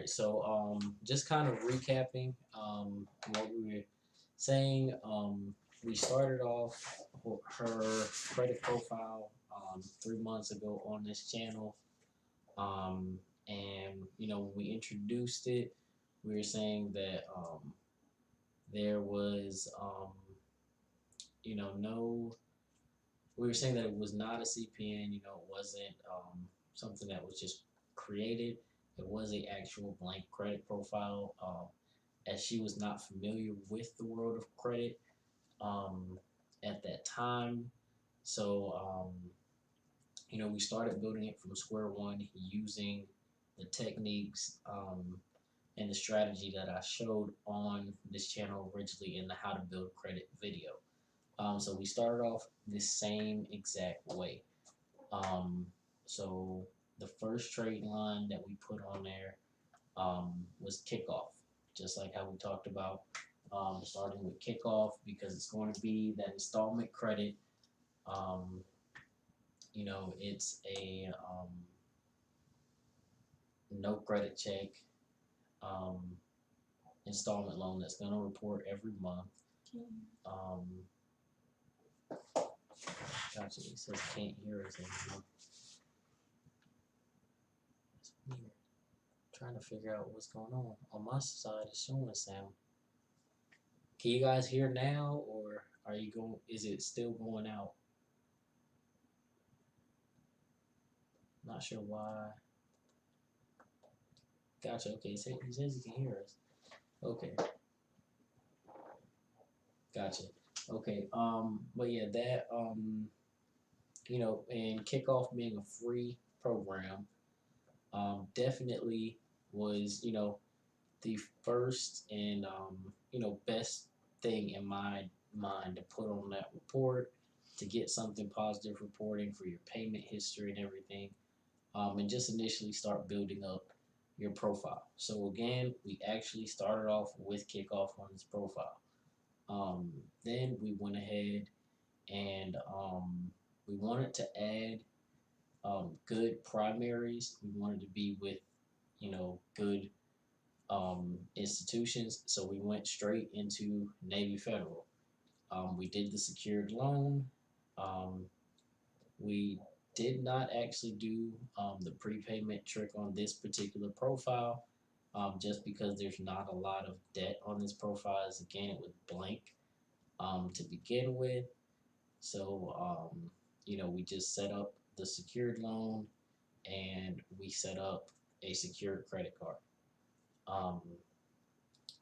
so just kind of recapping what we were saying. We started off her credit profile 3 months ago on this channel, and when we introduced it, we were saying that there was no. We were saying that it was not a CPN. It wasn't something that was just created. It was a actual blank credit profile, as she was not familiar with the world of credit at that time. So, we started building it from square one using the techniques and the strategy that I showed on this channel originally in the How to Build Credit video. So we started off the same exact way. So the first trade line that we put on there was kickoff, just like how we talked about, starting with kickoff because it's going to be that installment credit. Um, it's a no credit check um, installment loan that's going to report every month. Um, Gotcha. It says can't hear us anymore. It's weird. Trying to figure out what's going on. On my side, it's showing sound. Can you guys hear now, or are you going? Is it still going out? Not sure why. Gotcha. Okay, he says he can hear us. Okay. Gotcha. Okay. But yeah, that and kickoff being a free program, definitely was the first and best thing in my mind to put on that report to get something positive reporting for your payment history and everything, and just initially start building up your profile. So again, we actually started off with kickoff on this profile. Then we went ahead and we wanted to add good primaries. We wanted to be with good institutions. So we went straight into Navy Federal. We did the secured loan. Um, we did not actually do the prepayment trick on this particular profile, just because there's not a lot of debt on this profile. As again, it was blank to begin with. So, we just set up the secured loan and we set up a secured credit card. Um,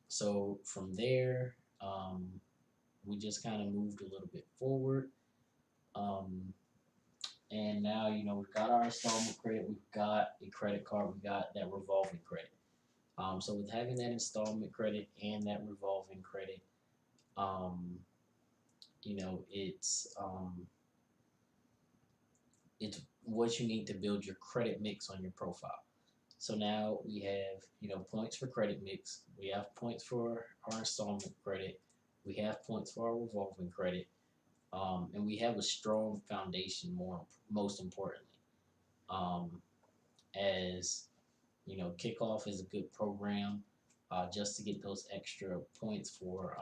so from there, we just kind of moved a little bit forward. Um, and now, we've got our installment credit, we've got a credit card, we've got that revolving credit. So with having that installment credit and that revolving credit, um, it's what you need to build your credit mix on your profile. So now we have, points for credit mix, we have points for our installment credit, we have points for our revolving credit, and we have a strong foundation. Most importantly, um, as kickoff is a good program, just to get those extra points for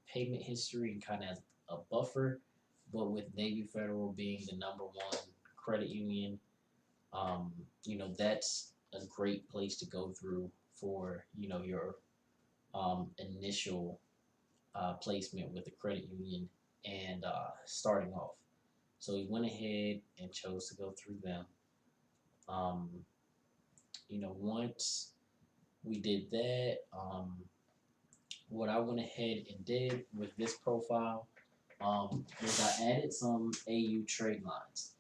payment history and kind of as a buffer. But with Navy Federal being the #1 credit union, that's a great place to go through for your initial placement with the credit union and starting off. So we went ahead and chose to go through them. Um, Once we did that, what I went ahead and did with this profile was I added some AU trade lines.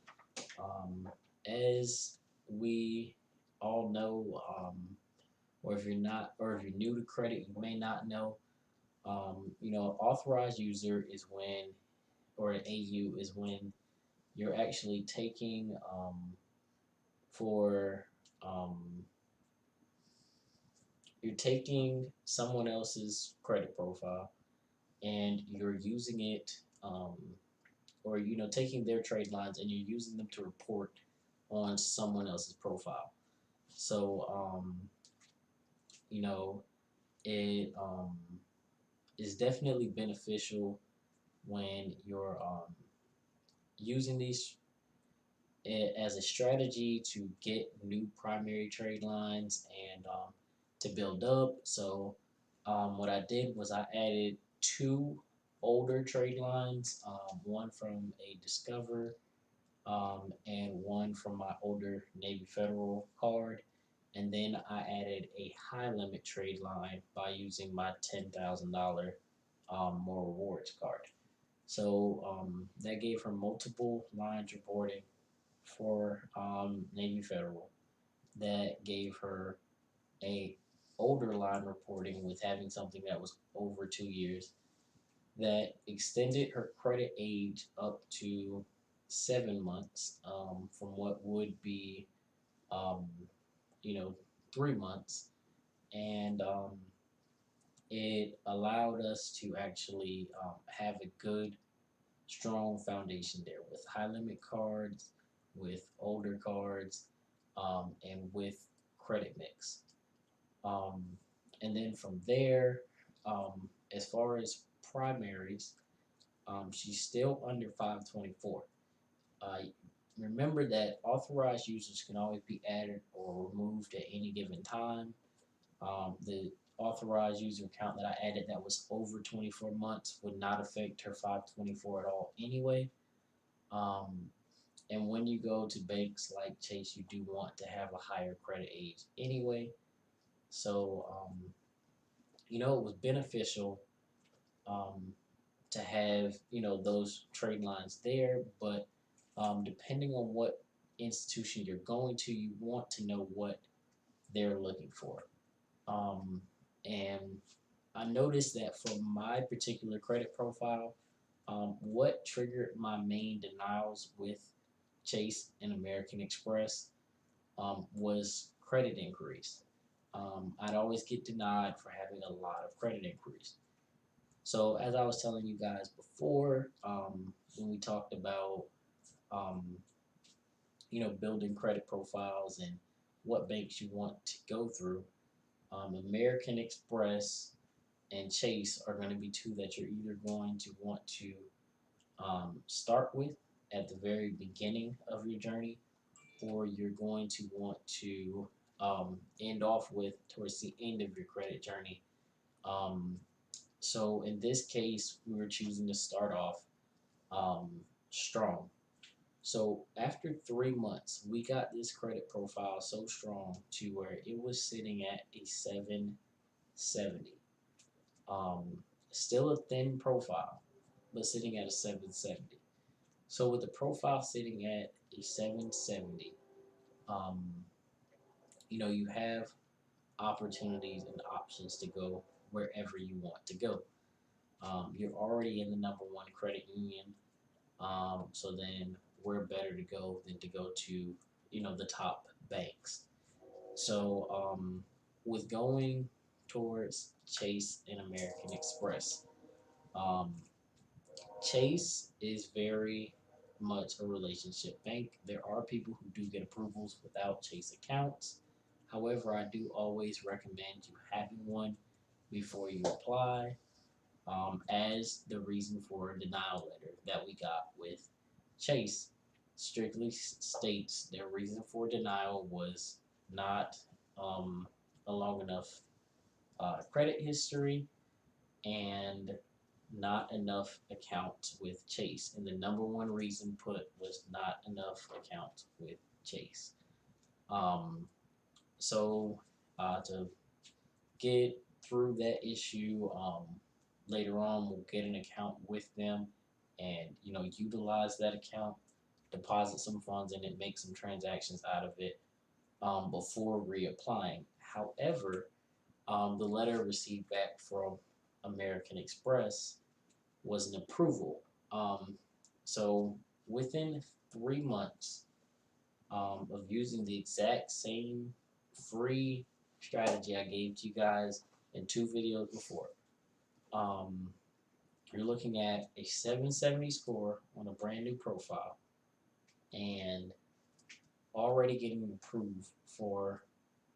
As we all know, or if you're not, or if you're new to credit, you may not know. Authorized user is when, or an AU is when you're actually taking for you're taking someone else's credit profile and you're using it, or taking their trade lines and you're using them to report on someone else's profile. So you know, it is definitely beneficial when you're using these as a strategy to get new primary trade lines and to build up. So what I did was I added two older trade lines, one from a Discover and one from my older Navy Federal card. And then I added a high limit trade line by using my $10,000 more rewards card. So that gave her multiple lines reporting for Navy Federal. That gave her a older line reporting with having something that was over 2 years. That extended her credit age up to 7 months from what would be, um, you know, 3 months, and it allowed us to actually have a good strong foundation there with high limit cards, with older cards, and with credit mix. Um, and then from there, as far as primaries, she's still under 524. Uh, Remember that authorized users can always be added or removed at any given time. The authorized user account that I added that was over 24 months would not affect her 524 at all anyway. Um, and when you go to banks like Chase, you do want to have a higher credit age anyway. So, it was beneficial um, to have, those trade lines there. But depending on what institution you're going to, you want to know what they're looking for. Um, and I noticed that for my particular credit profile, what triggered my main denials with Chase and American Express was credit inquiries. I'd always get denied for having a lot of credit inquiries. So, as I was telling you guys before, when we talked about, um, building credit profiles and what banks you want to go through, American Express and Chase are going to be two that you're either going to want to start with at the very beginning of your journey, or you're going to want to end off with towards the end of your credit journey. Um, so in this case, we were choosing to start off um, strong. So after 3 months, we got this credit profile so strong to where it was sitting at a 770. Um, Still a thin profile, but sitting at a 770. So with the profile sitting at a 770, um, you have opportunities and options to go wherever you want to go. You're already in the number one credit union, so then where better to go than to go to the top banks. So with going towards Chase and American Express, um, Chase is very much a relationship bank. There are people who do get approvals without Chase accounts. However, I do always recommend you having one before you apply, as the reason for a denial letter that we got with Chase strictly states their reason for denial was not a long enough credit history and not enough accounts with Chase. And the number one reason put was not enough accounts with Chase. Um, so to get through that issue, later on we'll get an account with them and utilize that account, deposit some funds in it, make some transactions out of it before reapplying. However, the letter received back from American Express was an approval. Um, so within 3 months of using the exact same free strategy I gave to you guys in two videos before, um, you're looking at a 770 score on a brand new profile and already getting approved for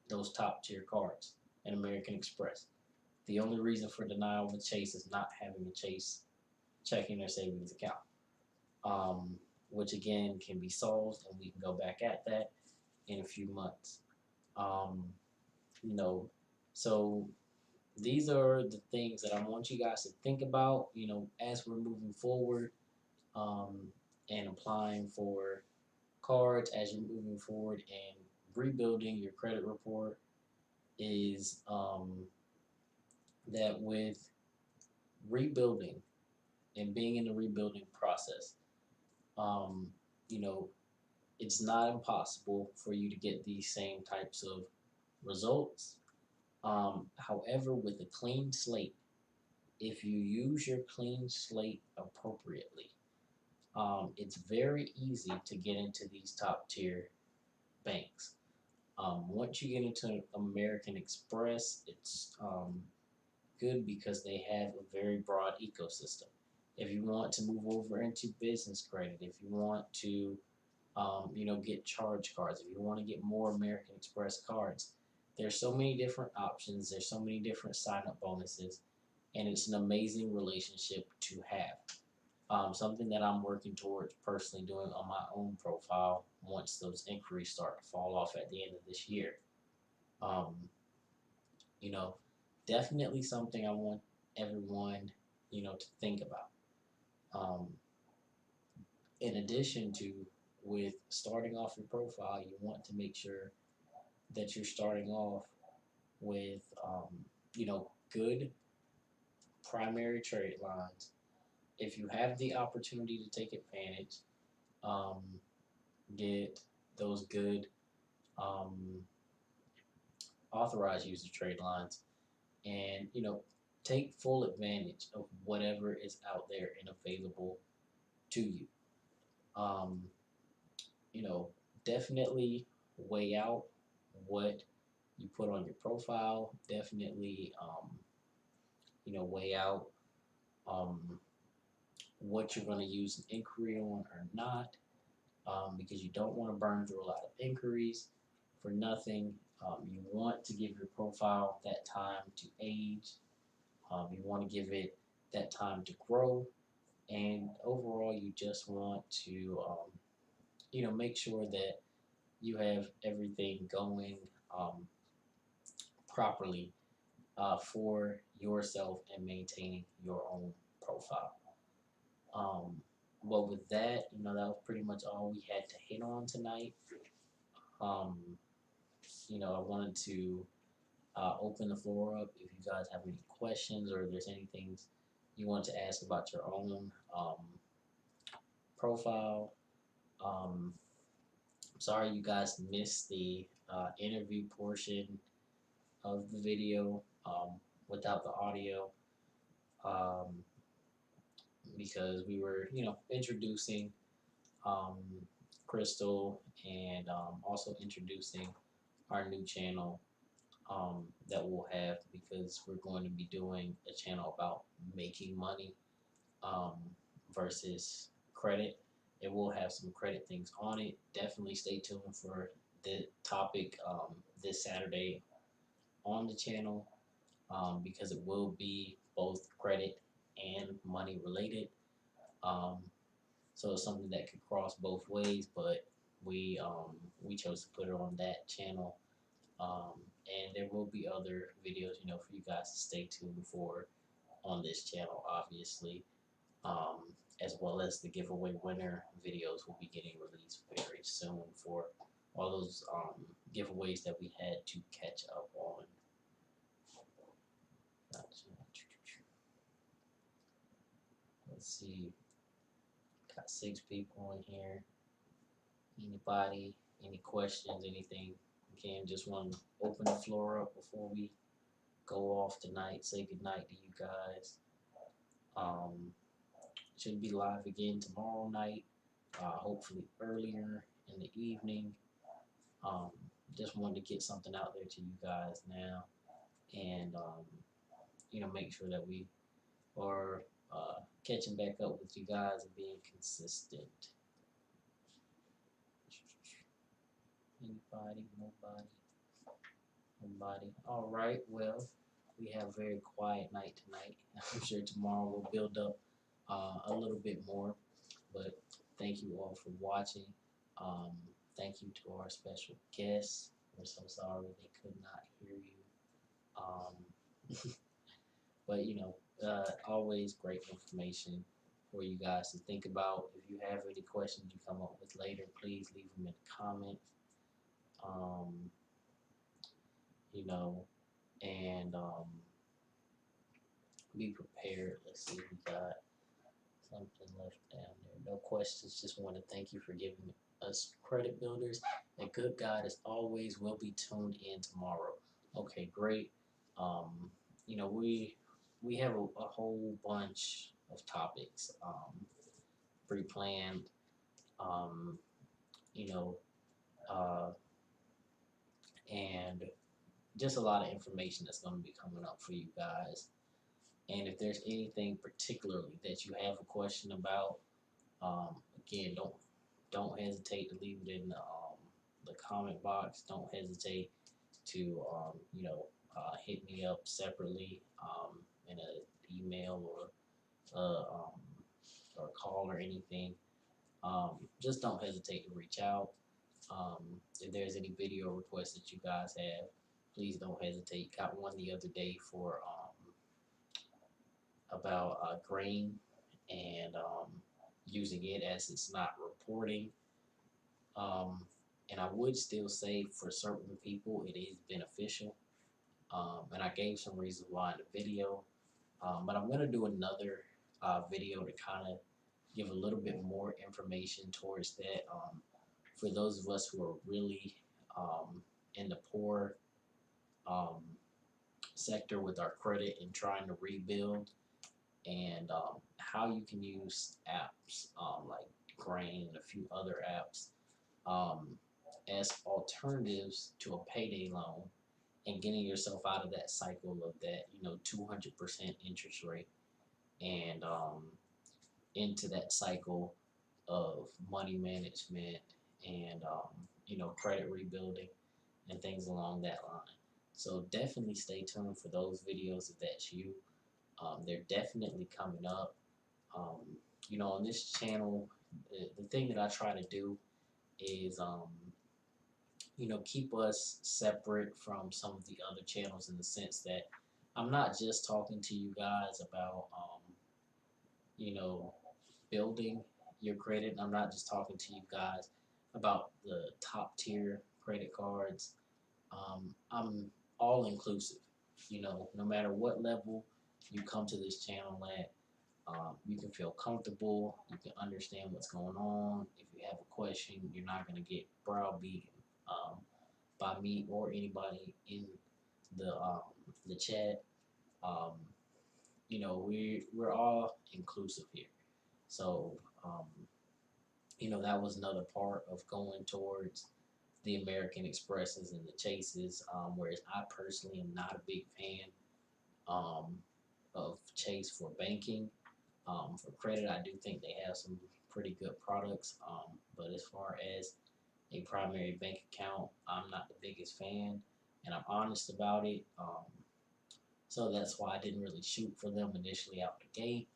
those top tier cards. and American Express. The only reason for denial with Chase is not having a Chase checking or savings account, which again can be solved, and we can go back at that in a few months. Um, you know, so these are the things that I want you guys to think about, as we're moving forward, um, and applying for cards as you're moving forward and rebuilding your credit report is that with rebuilding and being in the rebuilding process, um, you know, it's not impossible for you to get these same types of results. However, with a clean slate, if you use your clean slate appropriately, it's very easy to get into these top tier banks. Once you get into American Express, it's good because they have a very broad ecosystem. If you want to move over into business credit, if you want to, get charge cards, if you want to get more American Express cards, there's so many different options. There's so many different sign-up bonuses, and it's an amazing relationship to have. Something that I'm working towards personally doing on my own profile once those inquiries start to fall off at the end of this year. Um, you know, Definitely something I want everyone, to think about. Um, in addition to with starting off your profile, you want to make sure that you're starting off with, good primary trade lines. If you have the opportunity to take advantage, um, get those good um, authorized user trade lines, and take full advantage of whatever is out there and available to you. Um, you know, Definitely weigh out what you put on your profile. Definitely, weigh out um, what you're going to use an inquiry on or not, because you don't want to burn through a lot of inquiries for nothing. You want to give your profile that time to age. You want to give it that time to grow, and overall, you just want to, make sure that you have everything going um, properly for yourself and maintaining your own profile. Um, well, with that, that was pretty much all we had to hit on tonight. Um, I wanted to open the floor up if you guys have any questions or if there's anything you want to ask about your own profile. I'm sorry you guys missed the interview portion of the video without the audio, um, because we were, introducing um, Crystal, and also introducing our new channel that we'll have, because we're going to be doing a channel about making money um, versus credit. It will have some credit things on it. Definitely stay tuned for the topic this Saturday on the channel, because it will be both credit and money related. Um, so it's something that could cross both ways, but we chose to put it on that channel. And there will be other videos, for you guys to stay tuned for on this channel, obviously, um, as well as the giveaway winner videos will be getting released very soon for all those giveaways that we had to catch up on. Let's see, got 6 people in here. Anybody, any questions, anything? Again, just want to open the floor up before we go off tonight. Say goodnight to you guys. Should be live again tomorrow night, hopefully earlier in the evening. Um, just wanted to get something out there to you guys now, and make sure that we are catching back up with you guys and being consistent. Anybody? Nobody? Nobody. All right. Well, we have a very quiet night tonight. I'm sure tomorrow we'll build up a little bit more. But thank you all for watching. Um, Thank you to our special guests. We're so sorry they could not hear you. Um, but always great information for you guys to think about. If you have any questions you come up with later, please leave them in the comments. Um, you know, and be prepared. Let's see, we got something left down there. No questions. Just want to thank you for giving us credit builders. A good guide as always. Will be tuned in tomorrow. Okay, great. Um, we have a whole bunch of topics pre-planned. Um, you know, uh, and just a lot of information that's going to be coming up for you guys. And if there's anything particularly that you have a question about, again, don't hesitate to leave it in the comment box. Don't hesitate to hit me up separately in an email or call or anything. Just don't hesitate to reach out. If there's any video requests that you guys have, please don't hesitate. Got one the other day for about grain and using it as it's not reporting. Um, and I would still say for certain people it is beneficial. And I gave some reasons why in the video. But I'm going to do another video to kind of give a little bit more information towards that. For those of us who are really in the poor um, sector with our credit and trying to rebuild, and how you can use apps like Grain and a few other apps um, as alternatives to a payday loan and getting yourself out of that cycle of that 200% interest rate and into that cycle of money management and credit rebuilding and things along that line. So definitely stay tuned for those videos if that's you. They're definitely coming up. Um, on this channel, the thing that I try to do is, keep us separate from some of the other channels in the sense that I'm not just talking to you guys about, you know, building your credit. I'm not just talking to you guys about the top tier credit cards. I'm all inclusive. No matter what level you come to this channel at, you can feel comfortable. You can understand what's going on. If you have a question, you're not going to get browbeaten um, by me or anybody in the chat. Um, we're all inclusive here. So that was another part of going towards the American Expresses and the Chases. Whereas I personally am not a big fan um, of Chase for banking. For credit, I do think they have some pretty good products. But as far as a primary bank account, I'm not the biggest fan, and I'm honest about it. So that's why I didn't really shoot for them initially out the gate.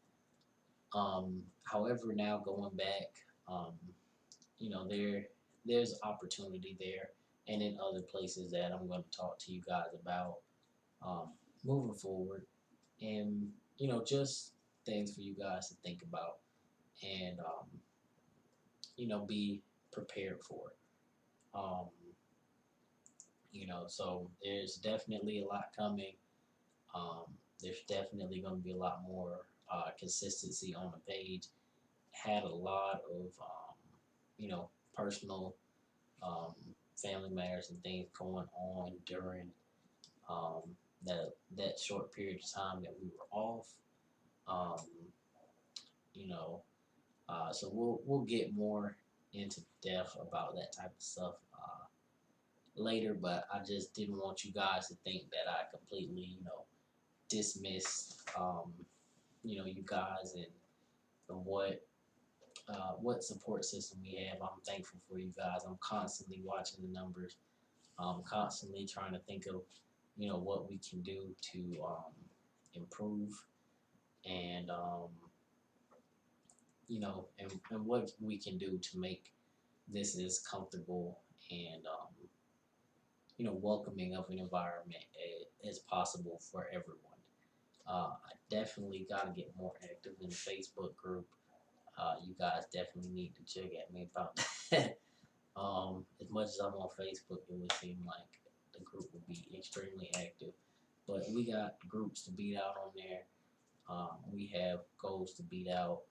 However, now going back, um, there's opportunity there, and in other places that I'm going to talk to you guys about um, moving forward, and just things for you guys to think about and be prepared for. Um, so there's definitely a lot coming. Um, there's definitely going to be a lot more consistency on the page. Had a lot of personal um, family matters and things going on during um, that short period of time that we were off. Um, you know, so we'll get more into depth about that type of stuff later. But I just didn't want you guys to think that I completely dismissed you guys and what support system we have. I'm thankful for you guys. I'm constantly watching the numbers. I'm constantly trying to think of what we can do to improve, and and what we can do to make this as comfortable and welcoming of an environment as possible for everyone. I definitely got to get more active in the Facebook group. You guys definitely need to check at me about that. As much as I'm on Facebook, it would seem like the group would be extremely active. But we got groups to beat out on there. We have goals to beat out.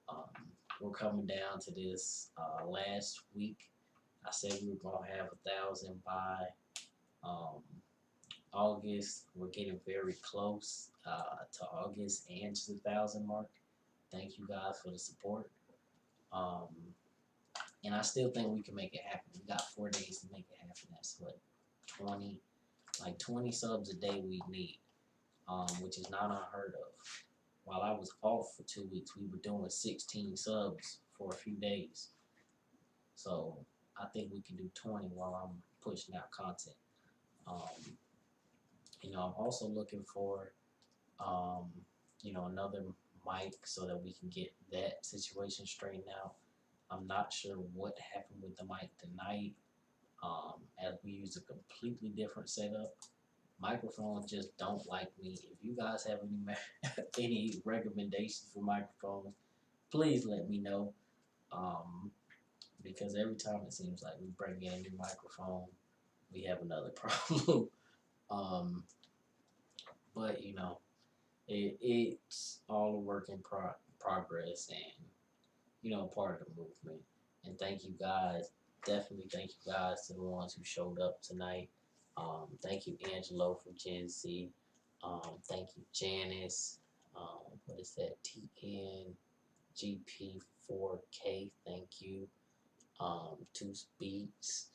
Um, we're coming down to this last week. I said we were gonna have 1,000 by um, August. We're getting very close to August and to the 1,000 mark. Thank you guys for the support. Um, and I still think we can make it happen. We got 4 days to make it happen. That's what 20, like 20 subs a day we need, which is not unheard of. While I was off for 2 weeks, we were doing 16 subs for a few days. So I think we can do 20 while I'm pushing out content. Um, I'm also looking for, um, another mic so that we can get that situation straightened out. I'm not sure what happened with the mic tonight, as we use a completely different setup. Microphones just don't like me. If you guys have any recommendations for microphones, please let me know. Um, because every time it seems like we bring in a new microphone, we have another problem. um, but it's all a work in progress, and part of the movement. And thank you guys. Definitely thank you guys to the ones who showed up tonight. Thank you, Angelo from Gen Z. Thank you, Janice. What is that? TNGP4K. Thank you. Two Speaks.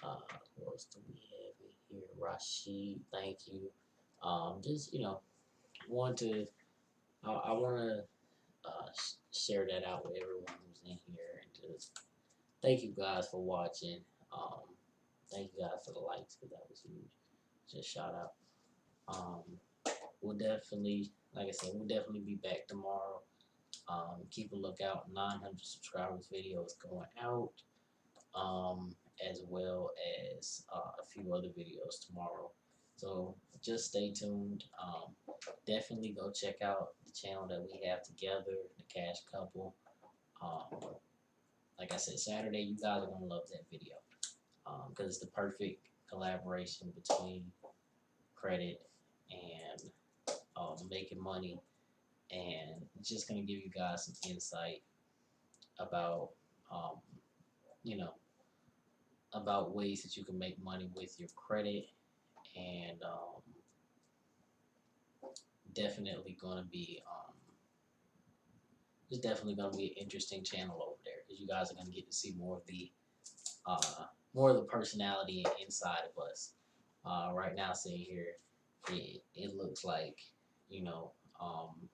What else do we have in here? Rashid. Thank you. Just want to. I want to share that out with everyone who's in here, and just thank you guys for watching. Um, Thank you guys for the likes, because that was huge. Just shout out. Um, we'll definitely, like I said, we'll definitely be back tomorrow. Keep a lookout. 900 subscribers video is going out, as well as a few other videos tomorrow. So just stay tuned. Definitely go check out the channel that we have together, the Cash Couple. Um, like I said, Saturday, you guys are gonna love that video, because it's the perfect collaboration between credit and making money, and it's just gonna give you guys some insight about um, you know about ways that you can make money with your credit, and definitely gonna be it's definitely gonna be an interesting channel over there, because you guys are gonna get to see more of the personality inside of us. Right now, sitting here, it looks like you know um,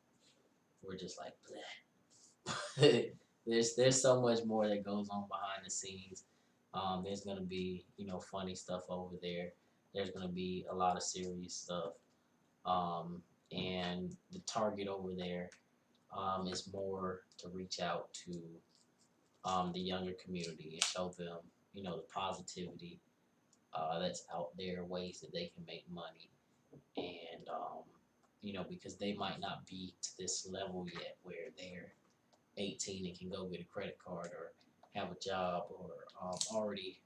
we're just like bleh. There's so much more that goes on behind the scenes. There's gonna be funny stuff over there. There's gonna be a lot of serious stuff, um, and the target over there is more to reach out to the younger community and show them the positivity that's out there, ways that they can make money, and because they might not be to this level yet where they're 18 and can go get a credit card, or have a job, or already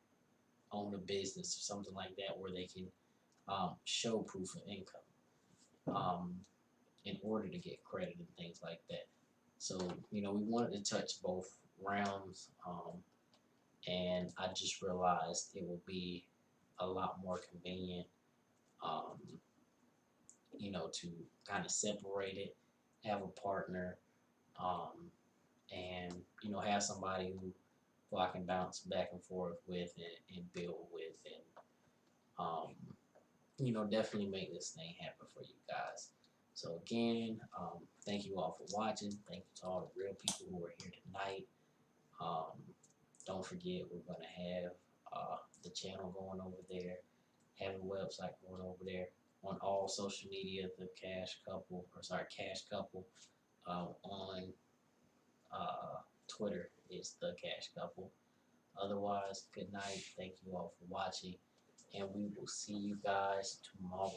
own a business or something like that, where they can show proof of income in order to get credit and things like that. So we wanted to touch both realms, and I just realized it would be a lot more convenient, um, to kind of separate it, have a partner, um, and have somebody who I can bounce back and forth with, and build with, and definitely make this thing happen for you guys. So again, thank you all for watching. Thank you to all the real people who are here tonight. Don't forget, we're gonna have the channel going over there, have a website going over there. On all social media, the Cash Couple. On Twitter is the Cash Couple. Otherwise, good night. Thank you all for watching, and we will see you guys tomorrow.